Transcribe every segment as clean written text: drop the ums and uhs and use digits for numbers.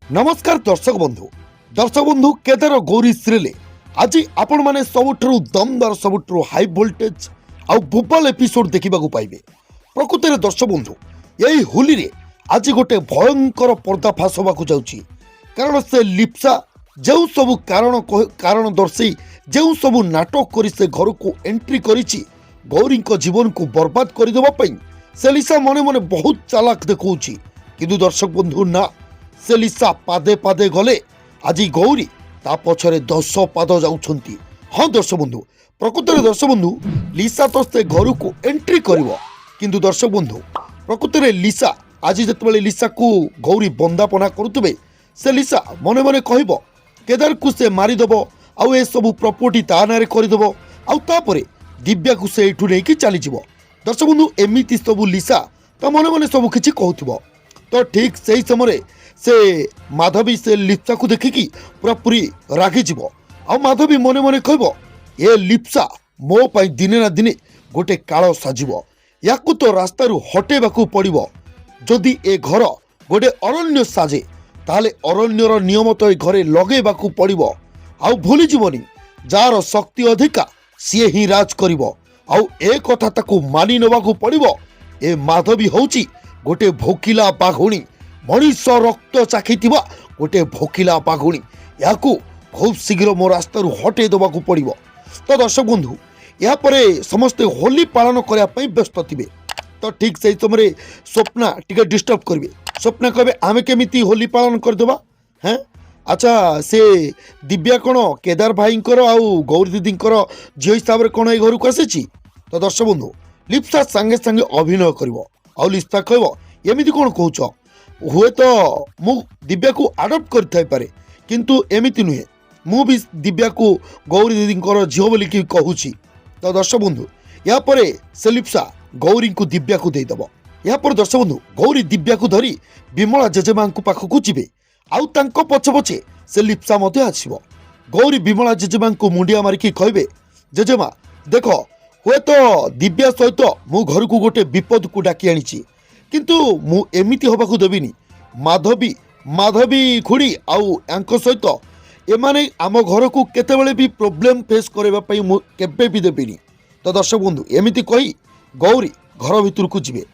नमस्कार दर्शक बंधु केदार गौरी सिरियल आज आपण माने सबुठु दमदार सबुठु हाई वोल्टेज आउ भूपाल एपिसोड देखा पाइबे। प्रकृत में दर्शक बंधु यही होली रे आज गोटे भयंकर पर्दाफाश होगा जाउची। कारण से लिप्सा जो सब कारण दर्शई जो सब नाटक करी से घर को एंट्री करिछि गौरी जीवन को बर्बाद करदेवाई से लिसा मने मने बहुत चालाक देखौछि। किंतु दर्शक बंधु ना से लिसा पादे पादे गले आज गौरी ता पछरे 10 पाद जाउछंती। हाँ दर्शक बंधु प्रकृत में दर्शक बंधु लिसा तो से घर को एंट्री करिवो। किंतु दर्शक बंधु प्रकृत में लिसा आज जितेबाला लिसा को गौरी बंदापना करुवे से लिसा मने मने कहब केदार को से मारिदेव आउ ए सब प्रॉपर्टी ता नारे करदेव आउ तापरे दिव्या को से एठू नहीं चलीज। दर्शक बंधु एमती सब लिसा ता मने मने सब किछि कहूथिबो। तो ठीक से ही समय से माधवी से लिप्सा को देखिकी पूरा पूरी रागी जीव आ माधवी मने मने कहब ए लिप्सा मो पाई दिने ना दिने गोटे काल साजिब याकू तो रास्तार हटेबाकू पड़िबो। जदि ए घर गोटे अरण्य साजे ताले अरण्यर नियम तो ए घरे लगेबाकू पड़िबो। आउ भूली जीवनी जार शक्ति अधिका सी ही राज करिबो आउ ए कथा ताकू मानि नबाकू पड़िबो। ए माधवी होउची गोटे भोकिला बाघुणी मनीष रक्त चाखिथिबा गोटे भोकिला बाघुणी याकू खूब शीघ्र मो रास्तार हटे देवाकू पड़िबो। तो दर्शक बंधु या परे समस्ते होली पालन करने पई व्यस्त थिबे। तो ठीक से समय स्वप्ना टिके डिस्टर्ब करिवे। स्वप्ना कहबे आमे केमिति होली पालन करदेबा हैं। अच्छा से दिव्या कोन केदार भाईंकर आउ गौरी दीदींकर झियो हिसाब रे कोन ए घर को आसीची। तो दर्शक बंधु लिप्सा संगे संगे अभिनय करिवो आउ लिप्सा कहबो एमिति कोन कहउछ हुए तो मु दिव्या को आडप्ट कर पारे किंतु एमिति नुहे मु भी दिव्या को गौरी दीदी झील बोल कहूँ। तो दर्शक बंधु या पर से लिप्सा गौरी को दिव्या को देदेव। या पर दर्शक बंधु गौरी दिव्या को धरी विमला जेजेमा पाखक जीवे आउ तांको पछे पछे से लिप्सा मध्य आसीबो। गौरी विमला जेजेमा को मुंडिया मारिकी कहबे जेजेमा देख हुए तो दिव्या सहित मु घर को गोटे विपद को डाकी आनी किंतु मु एमिति होबाकू देबिनी। माधवी माधवी खुड़ी आउ यांको सहित एमाने आम घर को केतेबेले भी प्रॉब्लम फेस करबा पई मु केबे भी देबिनी। तो दर्शक बंधु एमिति कही गौरी घर भितर को जिवे।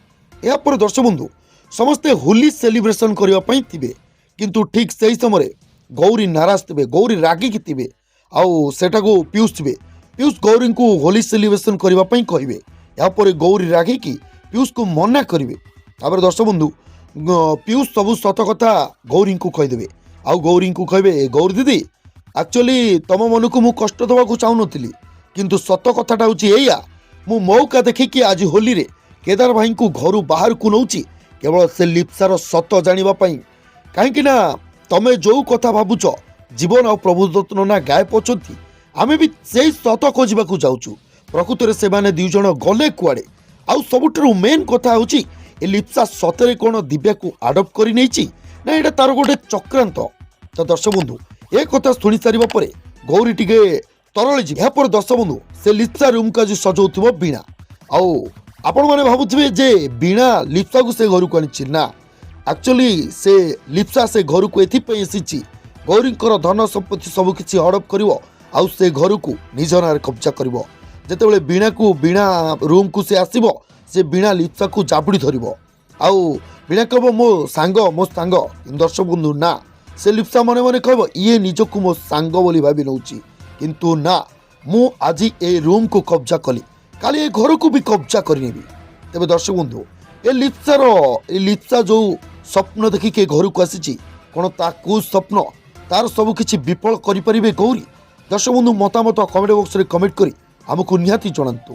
या पर दर्शक बंधु समस्ते होली सेलिब्रेशन करबा पई थिबे किंतु ठीक सही समय गौरी नाराज थिबे गौरी रागी की थिबे आउ सेटा को पीयूष थिबे। पीयूष गौरी को होली सेलिब्रेशन करबा पई कहिबे। या पर गौरी रागी की पीयूष को मना करिवे। तापर दर्शक बंधु पीयूष सबू सत कथा गौरी को कहीदेवे आउ गौरी को कहे गौरी दीदी एक्चुअली तुम मन को मुझे कष्ट देवाक चाहून किंतु सत कथाटा हूँ या मु मौका देखिकी आज होली रे केदार भाई को घर बाहर को नौची केवल से लिप्सार सत जानापी कहीं तमें जो कथा भावुच जीवन आ प्रभुदत्त ना गायब अच्छा आम भी से सत खोजा जाऊँ। प्रकृत में से दुईज गले कुआड़े आउ सबुठ मेन कथा हूँ ए लिप्सा सतरे कौन दिव्या को आडप्ट कर नहीं ना यहाँ तार गोटे चक्रांत। तो दर्शक बंधु ए कथा शुणी सारा पर गौरी टिके तरली जी। पर दर्शक बंधु से लिप्सा रूम को आज सजाऊ बीणा आउ आपण मैंने भावुवे जे बीणा लिप्सा को से घर को आनी ना एक्चुअली से लिप्सा से घर को एसी गौरी धन संपत्ति सबकि हड़प कर आउ से घर को निज ना कब्जा कर जिते बीणा को बीणा रूम को से आसब से बीणा लिप्सा को जाबुड़ी धरिबो आउ बीणा कहबो मो सांग दर्शक बंधु ना से लिप्सा मने मने कहबो ये निजको मो सांग बोली भाबी नउची किंतु ना मु आज ए रूम को कब्जा कली काली ए घर को भी कब्जा करिनेबी। तेबे दर्शक बंधु ए लिप्सा जो स्वप्न देखि के घर को आसीची कोन ता को स्वप्न तार सब किछि विफल करि परिबे गौरी। दर्शक बंधु मतामत कमेंट बॉक्स रे कमेंट करी हमको निहाती जणांतु।